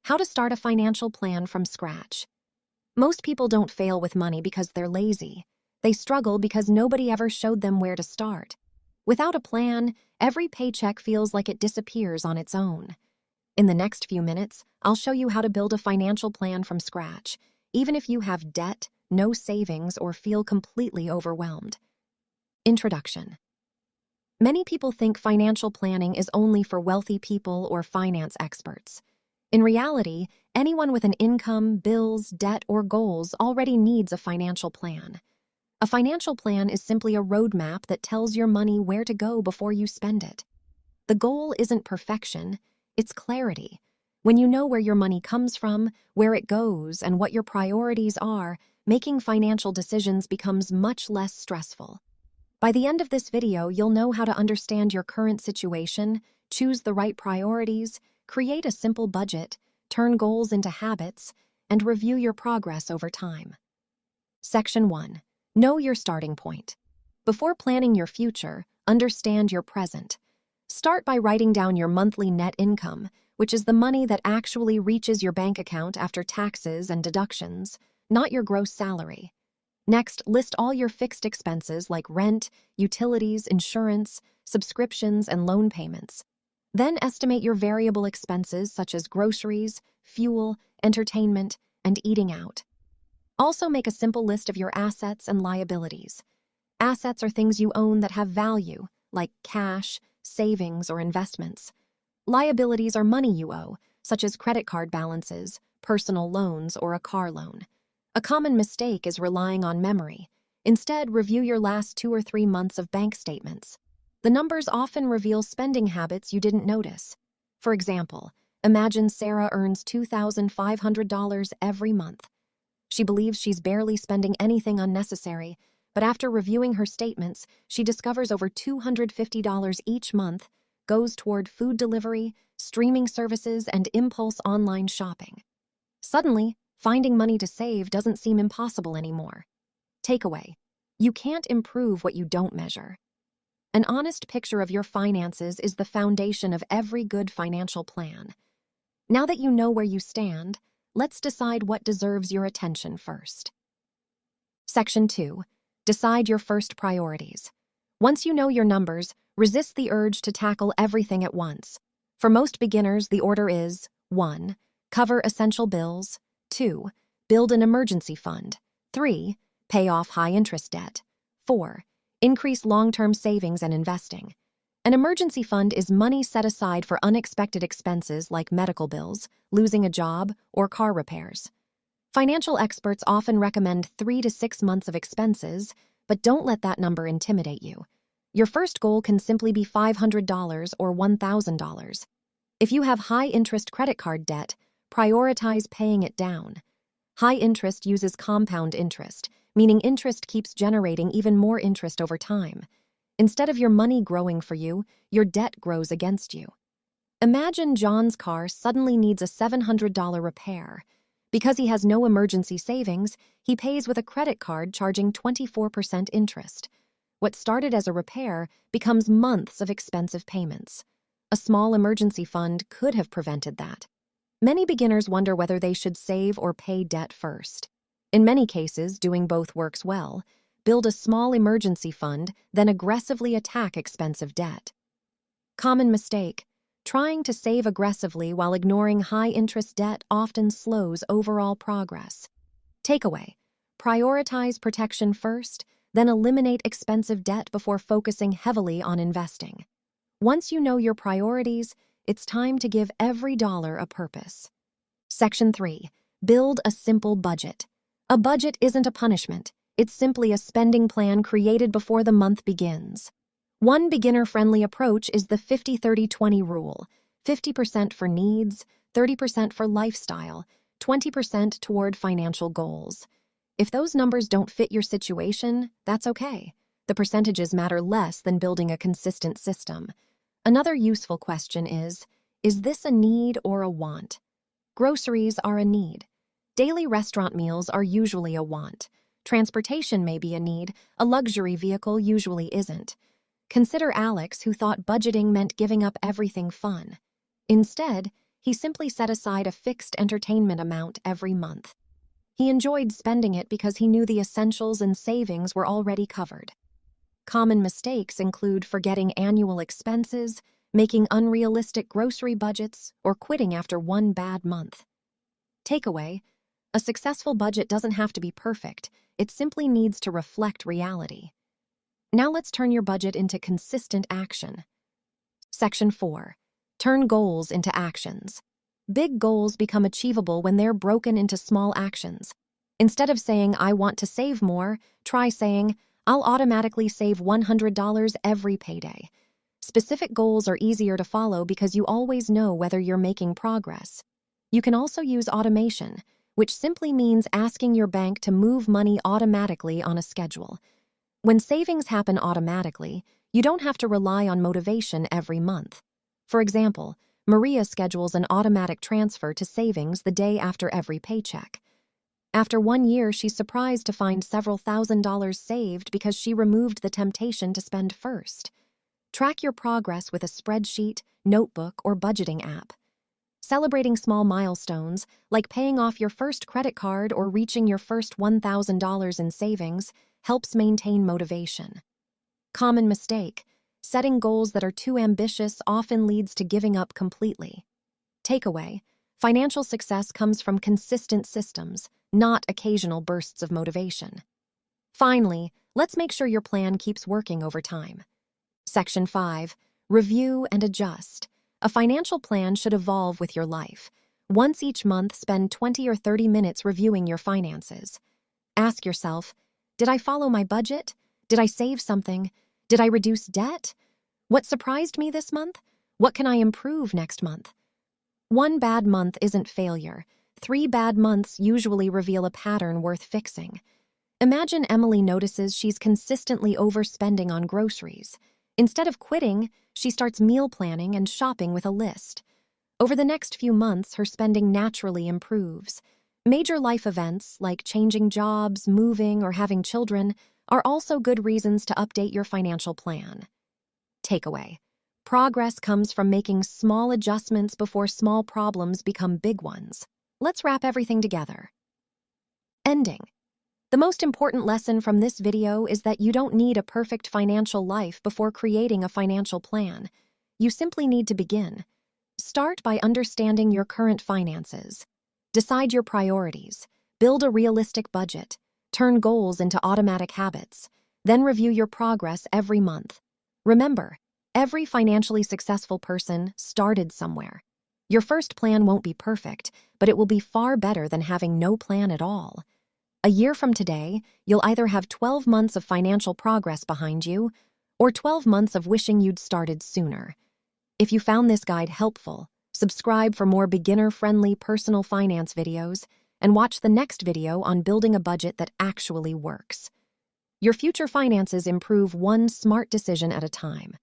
How to start a financial plan from scratch. Most people don't fail with money because they're lazy. They struggle because nobody ever showed them where to start. Without a plan, every paycheck feels like it disappears on its own. In the next few minutes, I'll show you how to build a financial plan from scratch, even if you have debt, no savings, or feel completely overwhelmed. Introduction. Many people think financial planning is only for wealthy people or finance experts. In reality, anyone with an income, bills, debt, or goals already needs a financial plan. A financial plan is simply a roadmap that tells your money where to go before you spend it. The goal isn't perfection, it's clarity. When you know where your money comes from, where it goes, and what your priorities are, making financial decisions becomes much less stressful. By the end of this video, you'll know how to understand your current situation, choose the right priorities, create a simple budget, turn goals into habits, and review your progress over time. Section 1. Know your starting point. Before planning your future, understand your present. Start by writing down your monthly net income, which is the money that actually reaches your bank account after taxes and deductions, not your gross salary. Next, list all your fixed expenses like rent, utilities, insurance, subscriptions, and loan payments. Then estimate your variable expenses such as groceries, fuel, entertainment, and eating out. Also make a simple list of your assets and liabilities. Assets are things you own that have value, like cash, savings, or investments. Liabilities are money you owe, such as credit card balances, personal loans, or a car loan. A common mistake is relying on memory. Instead, review your last 2 or 3 months of bank statements. The numbers often reveal spending habits you didn't notice. For example, imagine Sarah earns $2,500 every month. She believes she's barely spending anything unnecessary, but after reviewing her statements, she discovers over $250 each month goes toward food delivery, streaming services, and impulse online shopping. Suddenly, finding money to save doesn't seem impossible anymore. Takeaway: you can't improve what you don't measure. An honest picture of your finances is the foundation of every good financial plan. Now that you know where you stand, let's decide what deserves your attention first. Section 2. Decide your first priorities. Once you know your numbers, resist the urge to tackle everything at once. For most beginners, the order is 1. Cover essential bills. 2. Build an emergency fund. 3. Pay off high-interest debt. 4. Increase long-term savings and investing. An emergency fund is money set aside for unexpected expenses like medical bills, losing a job, or car repairs. Financial experts often recommend 3 to 6 months of expenses, but don't let that number intimidate you. Your first goal can simply be $500 or $1,000. If you have high-interest credit card debt, prioritize paying it down. High interest uses compound interest, meaning interest keeps generating even more interest over time. Instead of your money growing for you, your debt grows against you. Imagine John's car suddenly needs a $700 repair. Because he has no emergency savings, he pays with a credit card charging 24% interest. What started as a repair becomes months of expensive payments. A small emergency fund could have prevented that. Many beginners wonder whether they should save or pay debt first. In many cases, doing both works well. Build a small emergency fund, then aggressively attack expensive debt. Common mistake: trying to save aggressively while ignoring high-interest debt often slows overall progress. Takeaway: prioritize protection first, then eliminate expensive debt before focusing heavily on investing. Once you know your priorities, it's time to give every dollar a purpose. Section 3. Build a simple budget. A budget isn't a punishment. It's simply a spending plan created before the month begins. One beginner-friendly approach is the 50-30-20 rule: 50% for needs, 30% for lifestyle, 20% toward financial goals. If those numbers don't fit your situation, that's okay. The percentages matter less than building a consistent system. Another useful question is this a need or a want? Groceries are a need. Daily restaurant meals are usually a want. Transportation may be a need, a luxury vehicle usually isn't. Consider Alex, who thought budgeting meant giving up everything fun. Instead, He simply set aside a fixed entertainment amount every month. He enjoyed spending it because he knew the essentials and savings were already covered. Common mistakes include forgetting annual expenses, making unrealistic grocery budgets, or quitting after one bad month. Takeaway: a successful budget doesn't have to be perfect, it simply needs to reflect reality. Now let's turn your budget into consistent action. Section 4. Turn goals into actions. Big goals become achievable when they're broken into small actions. Instead of saying, "I want to save more," try saying, "I'll automatically save $100 every payday." Specific goals are easier to follow because you always know whether you're making progress. You can also use automation, which simply means asking your bank to move money automatically on a schedule. When savings happen automatically, you don't have to rely on motivation every month. For example, Maria schedules an automatic transfer to savings the day after every paycheck. After 1 year, she's surprised to find several $1,000s saved because she removed the temptation to spend first. Track your progress with a spreadsheet, notebook, or budgeting app. Celebrating small milestones, like paying off your first credit card or reaching your first $1,000 in savings, helps maintain motivation. Common mistake: setting goals that are too ambitious often leads to giving up completely. Takeaway: financial success comes from consistent systems, not occasional bursts of motivation. Finally, let's make sure your plan keeps working over time. Section 5. Review and adjust. A financial plan should evolve with your life. Once each month, spend 20 or 30 minutes reviewing your finances. Ask yourself, did I follow my budget? Did I save something? Did I reduce debt? What surprised me this month? What can I improve next month? One bad month isn't failure. 3 bad months usually reveal a pattern worth fixing. Imagine Emily notices she's consistently overspending on groceries. Instead of quitting, she starts meal planning and shopping with a list. Over the next few months, her spending naturally improves. Major life events like changing jobs, moving, or having children are also good reasons to update your financial plan. Takeaway: progress comes from making small adjustments before small problems become big ones. Let's wrap everything together. Ending. The most important lesson from this video is that you don't need a perfect financial life before creating a financial plan. You simply need to begin. Start by understanding your current finances. Decide your priorities. Build a realistic budget. Turn goals into automatic habits. Then review your progress every month. Remember, every financially successful person started somewhere. Your first plan won't be perfect, but it will be far better than having no plan at all. A year from today, you'll either have 12 months of financial progress behind you or 12 months of wishing you'd started sooner. If you found this guide helpful, subscribe for more beginner-friendly personal finance videos and watch the next video on building a budget that actually works. Your future finances improve one smart decision at a time.